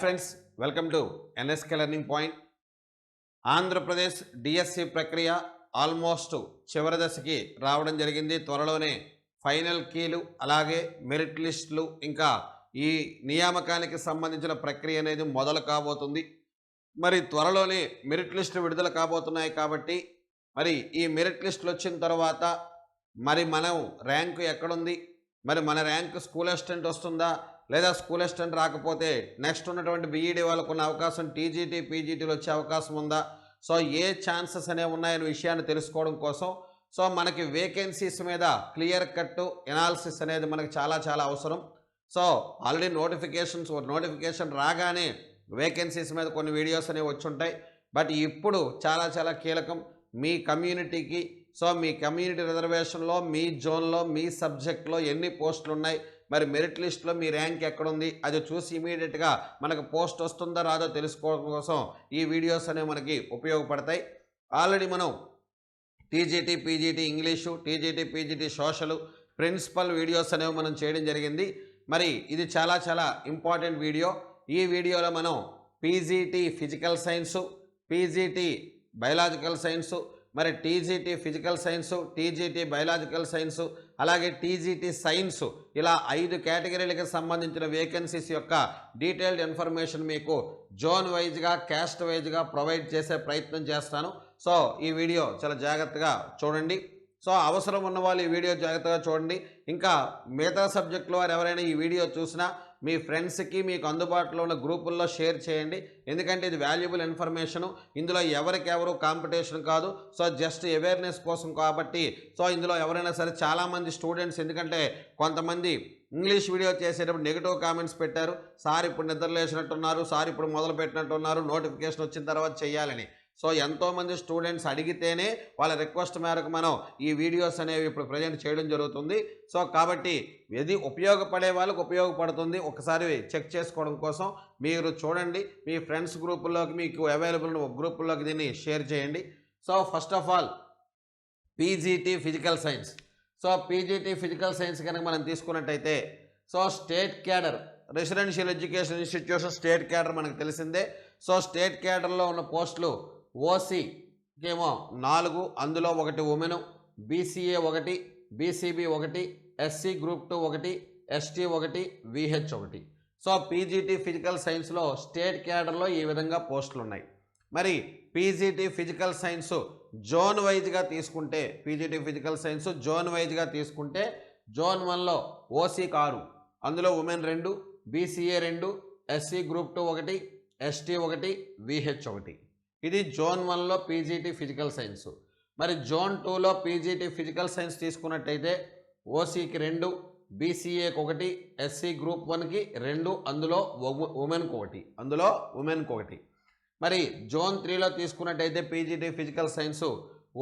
Friends, welcome to NSK learning point. Andhra Pradesh DSC ప్రక్రియ almost చివరి దశకి రావడం జరిగింది. త్వరలోనే ఫైనల్ కీలు, అలాగే మెరిట్ లిస్టులు, ఇంకా ఈ నియామకానికి సంబంధించిన ప్రక్రియ అనేది మొదలు కాబోతుంది. మరి త్వరలోనే మెరిట్ లిస్టులు విడుదల కాబోతున్నాయి. కాబట్టి మరి ఈ మెరిట్ లిస్టులు వచ్చిన తర్వాత మరి మనం ర్యాంకు ఎక్కడుంది, మరి మన ర్యాంక్ స్కూల్ అసిస్టెంట్ వస్తుందా, లేదా స్కూల్ అసిస్టెంట్ రాకపోతే నెక్స్ట్ ఉన్నటువంటి బీఈడీ వాళ్ళకు ఉన్న అవకాశం టీజీటీ పీజీటీలు వచ్చే అవకాశం ఉందా, సో ఏ ఛాన్సెస్ అనేవి ఉన్నాయనే విషయాన్ని తెలుసుకోవడం కోసం సో మనకి వేకెన్సీస్ మీద క్లియర్ కట్ ఎనాలిసిస్ అనేది మనకి చాలా చాలా అవసరం. సో ఆల్రెడీ నోటిఫికేషన్ రాగానే వేకెన్సీస్ మీద కొన్ని వీడియోస్ అనేవి వచ్చి ఉంటాయి. బట్ ఇప్పుడు చాలా చాలా కీలకం మీ కమ్యూనిటీకి. సో మీ కమ్యూనిటీ రిజర్వేషన్లో, మీ జోన్లో, మీ సబ్జెక్ట్లో ఎన్ని పోస్టులు ఉన్నాయి, మరి మెరిట్ లిస్ట్లో మీ ర్యాంక్ ఎక్కడుంది, అది చూసి ఇమీడియట్గా మనకు పోస్ట్ వస్తుందో రాదో తెలుసుకోవడం కోసం ఈ వీడియోస్ అనేవి మనకి ఉపయోగపడతాయి. ఆల్రెడీ మనం TGT PGT English, TGT PGT social principal videos అనేవి మనం చేయడం జరిగింది. మరి ఇది చాలా చాలా ఇంపార్టెంట్ వీడియో. ఈ వీడియోలో మనం PGT physical science, PGT biological science, మరి TGT physical science, TGT biological science, అలాగే టీజీటీ సైన్సు, ఇలా 5 కేటగిరీలకు సంబంధించిన వేకెన్సీస్ యొక్క డీటెయిల్డ్ ఇన్ఫర్మేషన్ మీకు జోన్ వైజ్గా, క్యాస్ట్ వైజ్గా ప్రొవైడ్ చేసే ప్రయత్నం చేస్తాను. సో ఈ వీడియో చాలా జాగ్రత్తగా చూడండి. సో అవసరం ఉన్న వాళ్ళు ఈ వీడియో జాగ్రత్తగా చూడండి. ఇంకా మిగతా సబ్జెక్టులో వారు ఎవరైనా ఈ వీడియో చూసినా మీ ఫ్రెండ్స్కి, మీకు అందుబాటులో ఉన్న గ్రూపుల్లో షేర్ చేయండి. ఎందుకంటే ఇది వాల్యుబుల్ ఇన్ఫర్మేషను. ఇందులో ఎవరికెవరు కాంపిటీషన్ కాదు. సో జస్ట్ అవేర్నెస్ కోసం కాబట్టి సో ఇందులో ఎవరైనా సరే చాలామంది స్టూడెంట్స్, ఎందుకంటే కొంతమంది ఇంగ్లీష్ వీడియో చేసేటప్పుడు నెగిటివ్ కామెంట్స్ పెట్టారు. సార్ ఇప్పుడు నిద్రలేసినట్టున్నారు, సార్ ఇప్పుడు మొదలు పెట్టినట్టున్నారు, నోటిఫికేషన్ వచ్చిన తర్వాత చేయాలని. సో ఎంతోమంది స్టూడెంట్స్ అడిగితేనే వాళ్ళ రిక్వెస్ట్ మేరకు మనం ఈ వీడియోస్ అనేవి ఇప్పుడు ప్రజెంట్ చేయడం జరుగుతుంది. సో కాబట్టి ఇది ఉపయోగపడే వాళ్ళకి ఉపయోగపడుతుంది. ఒకసారి చెక్ చేసుకోవడం కోసం మీరు చూడండి. మీ ఫ్రెండ్స్ గ్రూపుల్లోకి, మీకు అవైలబుల్ గ్రూపుల్లోకి దీన్ని షేర్ చేయండి. So first of all PGT physical science. So PGT physical science కనుక మనం తీసుకున్నట్టయితే so state cadre, residential education institution state cadre మనకు తెలిసిందే. సో స్టేట్ క్యాడర్లో ఉన్న పోస్టులు ఓసీకేమో 4, అందులో 1 women, BCA 1, BCB 1, SC group 2 1, ST 1, VH 1. So PGT physical సైన్స్లో స్టేట్ క్యాడర్లో ఈ విధంగా పోస్టులు ఉన్నాయి. మరి పీజీటీ ఫిజికల్ సైన్స్ జోన్ వైజ్గా తీసుకుంటే, పీజీటీ ఫిజికల్ సైన్స్ జోన్ వైజ్గా తీసుకుంటే జోన్ 1లో ఓసీకి 6, అందులో women 2, BCA 2, SC group 2 1, ST 1, VH 1. ఇది జోన్ 1లో పీజీటీ ఫిజికల్ సైన్స్. మరి జోన్ 2లో పీజీటీ ఫిజికల్ సైన్స్ తీసుకున్నట్టయితే ఓసీకి 2, బీసీఏకి 1, ఎస్సీ గ్రూప్ 1కి 2, అందులో ఉమెన్కి 1. మరి జోన్ 3లో తీసుకున్నట్టయితే పీజీటీ ఫిజికల్ సైన్స్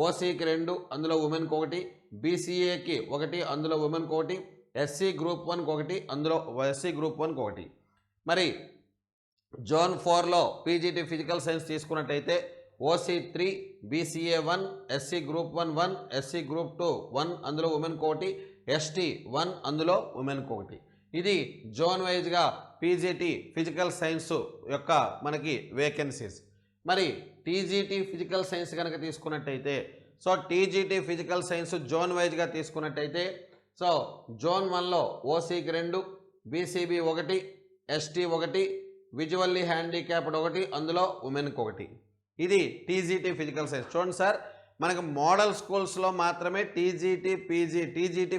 ఓసీకి 2, అందులో ఉమెన్కి 1, బీసీఏకి 1, అందులో ఉమెన్కి 1, ఎస్సీ గ్రూప్ 1కి 1, అందులో ఎస్సీ గ్రూప్ 1కి 1. మరి జోన్ 4లో పీజీటీ ఫిజికల్ సైన్స్ తీసుకున్నట్టయితే OC 3, BCA 1, SC group 1 1, SC group 2 1, అందులో ఉమెన్కి 1, ఎస్టీ 1, అందులో ఉమెన్కి 1. ఇది జోన్ వైజ్గా పీజీటీ ఫిజికల్ సైన్స్ యొక్క మనకి వేకెన్సీస్. మరి టీజీటీ ఫిజికల్ సైన్స్ కనుక తీసుకున్నట్టయితే so TGT physical science zone వైజ్గా తీసుకున్నట్టయితే సో జోన్ 1లో ఓసీకి 2, బీసీబీ 1, ఎస్టీ 1, విజువల్లీ హ్యాండిక్యాప్డ్ 1, అందులో ఉమెన్కి 1. ఇది టీజీటీ ఫిజికల్ సైన్స్. చూడండి సార్, మనకు మోడల్ స్కూల్స్లో మాత్రమే TGT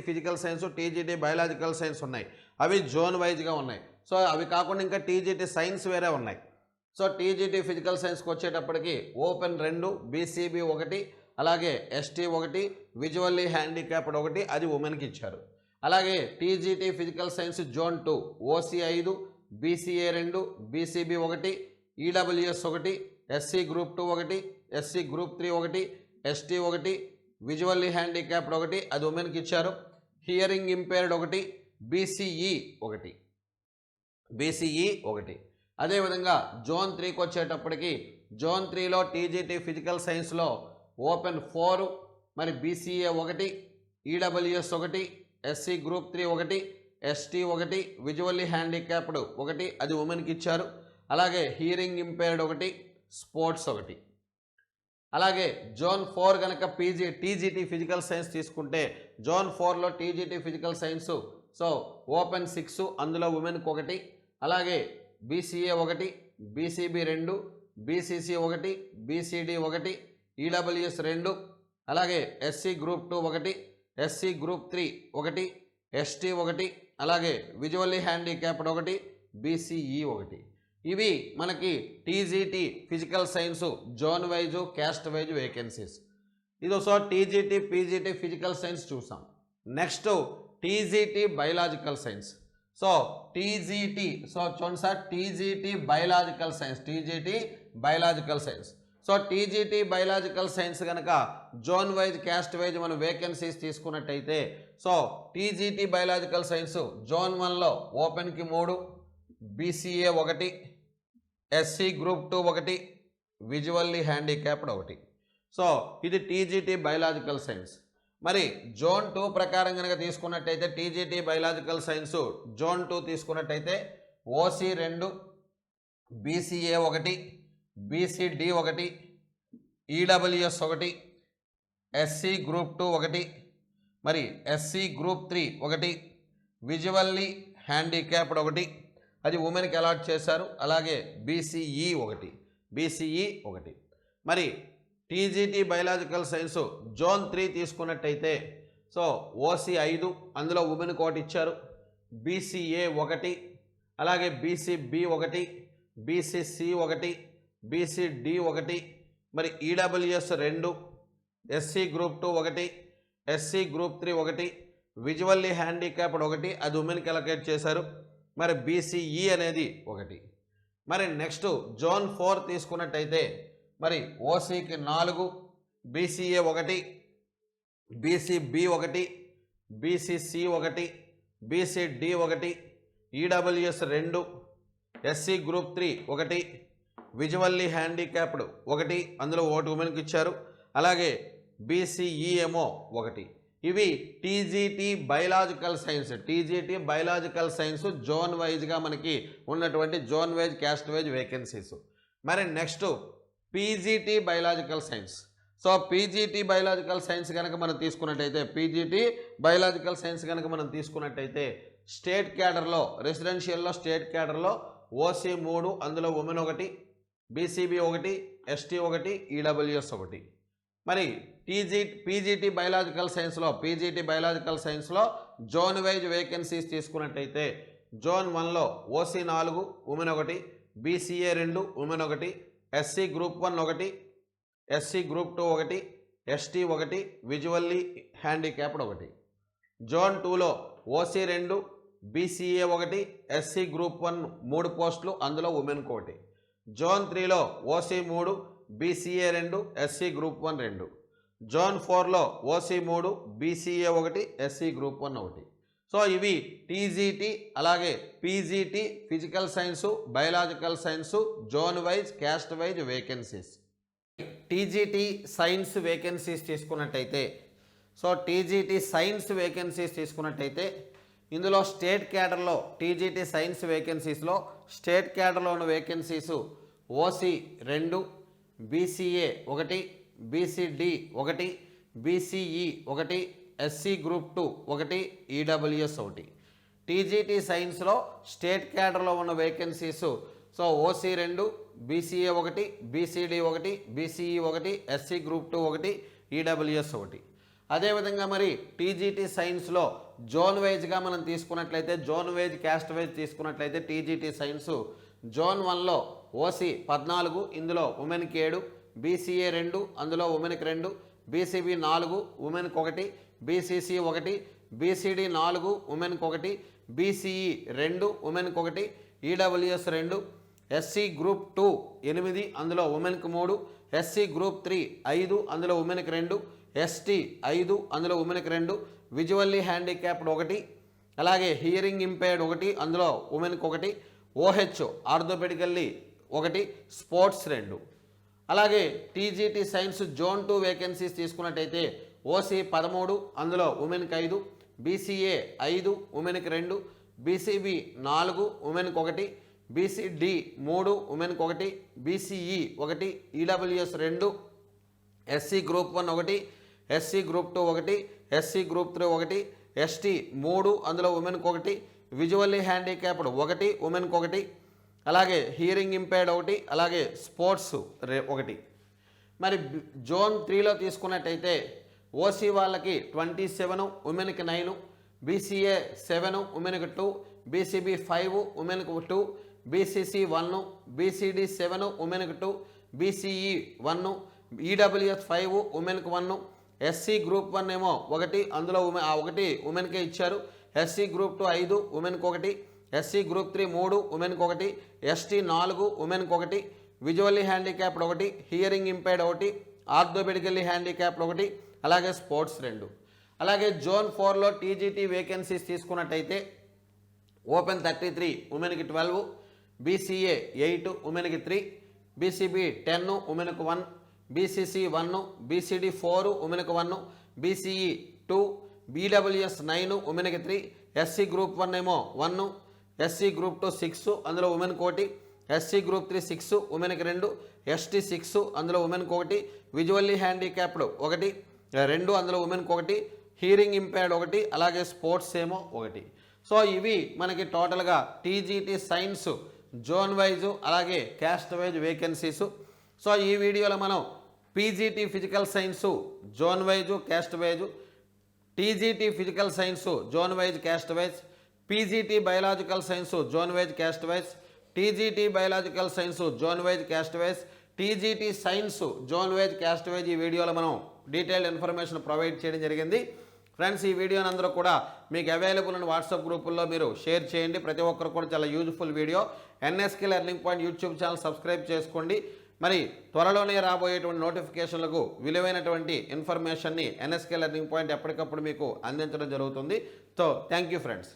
physical science, TGT biological science ఉన్నాయి. అవి జోన్ వైజ్గా ఉన్నాయి. సో అవి కాకుండా ఇంకా టీజీటీ సైన్స్ వేరే ఉన్నాయి. సో టీజీటీ ఫిజికల్ సైన్స్కి వచ్చేటప్పటికి ఓపెన్ 2, బీసీబీ 1, అలాగే ఎస్టీ 1, విజువల్లీ హ్యాండిక్యాప్డ్ 1, అది ఉమెన్కి ఇచ్చారు. అలాగే TGT physical science zone 2 OC 5, BCA 2, BCB 1, EWS 1, SC group 2 1, SC group 3 1, ST 1, visually handicapped 1, అది ఉమెన్కి ఇచ్చారు. Hearing impaired 1, BCE 1. అదేవిధంగా జోన్ 3కి వచ్చేటప్పటికి జోన్ 3లో టీజీటీ ఫిజికల్ సైన్స్లో ఓపెన్ 4, మరి BCA 1, EWS 1, SC group 3 1, ST 1 visually handicapped 1 అది ఉమెన్కి ఇచ్చారు. అలాగే హియరింగ్ ఇంపైర్డ్ ఒకటి, స్పోర్ట్స్ ఒకటి. అలాగే జోన్ 4 కనుక టీజీటీ ఫిజికల్ సైన్స్ తీసుకుంటే జోన్ 4లో TGT physical science so open 6 అందులో ఉమెన్కి ఒకటి, అలాగే బీసీఏ ఒకటి, బీసీబీ 2, బీసీసీ ఒకటి, బీసీడీ ఒకటి, ఈడబ్ల్యూఎస్ 2, అలాగే ఎస్సీ గ్రూప్ 2 ఒకటి, ఎస్సీ గ్రూప్ 3 ఒకటి, ఎస్టీ ఒకటి, అలాగే విజువల్లీ హ్యాండిక్యాప్డ్ ఒకటి, బీసీఈ ఒకటి. ఇవి మనకి TGT physical science zone wise caste wise vacancies. ఇది so TGT PGT physical science చూసాం. Next TGT biological science. So TGT so చూడండి sir, TGT biological science, TGT biological science. So TGT biological science కనుక zone wise caste wise మనం vacancies తీసుకున్నట్టయితే so TGT biological science zone 1లో ఓపెన్కి 3, BCA ఒకటి, SC group 2 ఒకటి, visually handicapped ఒకటి. So ఇది టీజీటీ బయలాజికల్ సైన్స్. మరి జోన్ 2 ప్రకారం కనుక తీసుకున్నట్టయితే టీజీటీ బయలాజికల్ సైన్స్ జోన్ 2 తీసుకున్నట్టయితే ఓసీ 2, బీసీఏ ఒకటి, బీసీడీ ఒకటి, ఈడబ్ల్యూఎస్ ఒకటి, ఎస్సీ గ్రూప్ 2 ఒకటి, మరి ఎస్సీ గ్రూప్ 3 ఒకటి, విజువల్లీ హ్యాండిక్యాప్డ్ ఒకటి, అది ఉమెన్కి అలాట్ చేశారు. అలాగే బీసీఈ ఒకటి. మరి టీజీటీ బయలాజికల్ సైన్స్ జోన్ 3 తీసుకున్నట్టయితే సో ఓసీ 5 అందులో ఉమెన్కి ఒకటి ఇచ్చారు, బీసీఏ ఒకటి, అలాగే బీసీబీ ఒకటి, బీసీసీ ఒకటి, బీసీడీ ఒకటి, మరి ఈడబ్ల్యూఎస్ 2, ఎస్సీ గ్రూప్ 2 ఒకటి, ఎస్సీ గ్రూప్ 3 ఒకటి, విజువల్లీ హ్యాండిక్యాప్డ్ ఒకటి, అది ఉమెన్కి అలొకేట్ చేశారు. మరి బీసీఈ అనేది ఒకటి. మరి నెక్స్ట్ జోన్ 4 తీసుకున్నట్టయితే మరి ఓసీకి 4, బీసీఏ ఒకటి, బీసీబీ ఒకటి, బీసీసీ ఒకటి, బీసీడీ ఒకటి, ఈడబ్ల్యూఎస్ 2, ఎస్సీ గ్రూప్ 3 ఒకటి, విజువల్లీ హ్యాండిక్యాప్డ్ ఒకటి, అందులో ఒకటి ఉమెన్కి ఇచ్చారు. అలాగే బీసీఈ ఏమో ఒకటి. ఇవి టీజీటీ బయలాజికల్ సైన్స్ జోన్ వైజ్గా మనకి ఉన్నటువంటి zone wise caste wise vacancies. మరి next PGT biological science. So PGT biological science కనుక మనం తీసుకున్నట్టయితే స్టేట్ క్యాడర్లో రెసిడెన్షియల్లో స్టేట్ క్యాడర్లో ఓసీ 3 అందులో ఉమెన్ ఒకటి, బీసీబీ ఒకటి, ఎస్టీ ఒకటి, ఈడబ్ల్యూఎస్ ఒకటి. మరి పీజీటీ బయలాజికల్ సైన్స్లో జోన్ వైజ్ వేకెన్సీస్ తీసుకున్నట్టయితే జోన్ 1లో ఓసీ 4 ఉమెన్ ఒకటి, బీసీఏ 2 ఉమెన్ ఒకటి, ఎస్సీ గ్రూప్ 1 ఒకటి, ఎస్సీ గ్రూప్ 2 ఒకటి, ఎస్టీ ఒకటి, విజువల్లీ హ్యాండిక్యాప్డ్ ఒకటి. జోన్ 2లో ఓసీ 2, బీసీఏ ఒకటి, ఎస్సీ గ్రూప్ 1 3 పోస్టులు అందులో ఉమెన్కి ఒకటి. జోన్ 3లో OC 3, BCA 2, SC group 1 2. Zone 4లో ఓసీ 3, బీసీఏ ఒకటి, ఎస్సీ గ్రూప్ 1 ఒకటి. సో ఇవి టీజీటీ అలాగే PGT physical science biological science zone wise caste wise vacancies. TGT science vacancies తీసుకున్నట్టయితే ఇందులో స్టేట్ క్యాడర్లో టీజీటీ సైన్స్ వేకెన్సీస్లో స్టేట్ క్యాడర్లో ఉన్న vacancies OC 2, BCA 1, BCD 1, BCE 1, SC group 2 1, EWS 1. TGT సైన్స్లో స్టేట్ క్యాడర్లో ఉన్న vacancies so OC 2, BCA 1, BCD 1, BCE 1, SC group 2 1, EWS 1. అదేవిధంగా మరి టీజీటీ సైన్స్లో జోన్ వైజ్గా మనం తీసుకున్నట్లయితే జోన్ వైజ్ క్యాస్ట్ వైజ్ తీసుకున్నట్లయితే టీజీటీ సైన్స్ జోన్ 1లో ఓసీ 14 ఇందులో ఉమెన్కి 7, బీసీఏ 2 అందులో ఉమెన్కి 2, బీసీబీ 4 ఉమెన్కి 1, బీసీసీ 1, బీసీడీ 4 ఉమెన్కి 1, బీసీఈ 2 ఉమెన్కి 1, ఈడబ్ల్యూఎస్ 2, ఎస్సీ గ్రూప్ 2 8 అందులో ఉమెన్కి 3, ఎస్సీ గ్రూప్ 3 5 అందులో ఉమెన్కి 2, ఎస్టీ 5 అందులో ఉమెన్కి 2, విజువల్లీ హ్యాండిక్యాప్డ్ 1, అలాగే హియరింగ్ ఇంపైర్డ్ 1 అందులో ఉమెన్కి 1, ఓహెచ్ ఆర్థోపెడికల్లీ 1, స్పోర్ట్స్ 2. అలాగే టీజీటీ సైన్స్ జోన్ 2 వేకెన్సీస్ తీసుకున్నట్టయితే ఓసీ 13 అందులో ఉమెన్కి 5, బీసీఏ 5 ఉమెన్కి 2, బీసీబీ 4 ఉమెన్కి 1, బీసీడి 3 ఉమెన్కి 1, BCE 1, EWS 2, SC group 1 1, SC group 2 1, SC group 3 1, ST 3 అందులో ఉమెన్కి 1, విజువల్లీ హ్యాండిక్యాప్డ్ 1 ఉమెన్కి 1, అలాగే హియరింగ్ ఇంపైర్డ్ 1, అలాగే స్పోర్ట్స్ 1. మరి జోన్ 3లో తీసుకున్నట్టయితే ఓసీ వాళ్ళకి 27, ఉమెన్కి 9, బీసీఏ 7, ఉమెన్కి 2, బీసీబీ 5, ఉమెన్కి 2, బీసీసీ 1, బీసీడీ 7, ఉమెన్కి 2, బీసీఈ 1, ఈడబ్ల్యూఎస్ 5, ఉమెన్కి 1, ఎస్సీ గ్రూప్ 1 ఏమో 1 అందులో 1 ఉమెన్కే ఇచ్చారు, ఎస్సీ గ్రూప్ 2 5 ఉమెన్కి 1, ఎస్సీ గ్రూప్ 3 3 ఉమెన్కి 1, ఎస్టీ 4 ఉమెన్కి 1, visually handicapped 1, hearing impaired 1, orthopaedically handicapped 1, అలాగే స్పోర్ట్స్ 2. అలాగే జోన్ 4లో టీజీటీ వేకెన్సీస్ తీసుకున్నట్టయితే ఓపెన్ 33 ఉమెన్కి 12, బీసీఏ 8 ఉమెన్కి 3, బీసీబీ 10 ఉమెన్కి 1, బీసీసీ 1, బీసీడీ 4 ఉమెన్కి 1, బీసీఈ 2, బీడబ్ల్యూఎస్ 9 ఉమెన్కి 3, ఎస్సీ గ్రూప్ 1 ఏమో 1, ఎస్సీ గ్రూప్ 2 6 అందులో ఉమెన్కి 1, ఎస్సీ గ్రూప్ 3 6 ఉమెన్కి 2, ఎస్టీ 6 అందులో ఉమెన్కి 1, విజువల్లీ హ్యాండిక్యాప్డ్ 1 2 అందులో ఉమెన్కి 1, హియరింగ్ ఇంపైర్డ్ 1, అలాగే స్పోర్ట్స్ ఏమో 1. సో ఇవి మనకి టోటల్గా టీజీటీ సైన్స్ జోన్ వైజు అలాగే క్యాస్ట్ వైజ్ వేకెన్సీస్. సో ఈ వీడియోలో మనం PGT physical science zone wise caste wise, TGT physical science zone wise caste wise, PGT biological science zone wise caste wise, TGT biological science zone wise caste wise, TGT science zone wise caste wise ఈ వీడియోలో మనం detailed information provide చేయడం జరిగింది. Friends, ఈ వీడియోని అందరూ కూడా మీకు అవైలబుల్ ఉన్న వాట్సాప్ గ్రూపుల్లో మీరు షేర్ చేయండి. ప్రతి ఒక్కరు కూడా చాలా useful video. NSK learning point YouTube channel subscribe చేసుకోండి. మరి త్వరలోనే రాబోయేటువంటి నోటిఫికేషన్లకు విలువైనటువంటి ఇన్ఫర్మేషన్ని ఎన్ఎస్కే లెర్నింగ్ పాయింట్ ఎప్పటికప్పుడు మీకు అందించడం జరుగుతుంది. So thank you friends.